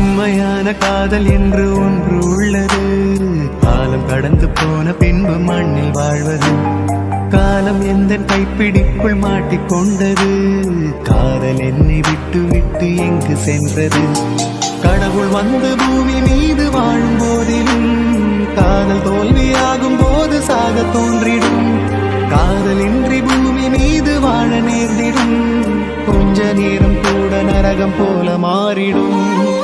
உண்மையான காதல் என்று ஒன்று உள்ளது. காலம் கடந்து போன பின்பு மண்ணில் வாழ்வது. காலம் எந்த கைப்பிடிக்குள் மாட்டிக்கொண்டது. காதல் என்னை விட்டு விட்டு எங்கு சென்றது. கடவுள் வந்து பூமி மீது வாழும் போதிலும் காதல் தோல்வியாகும் போது சாக தோன்றிடும். காதலின்றி பூமி மீது வாழ நேர்ந்திடும். கொஞ்ச நேரம் கூட நரகம் போல மாறிடும்.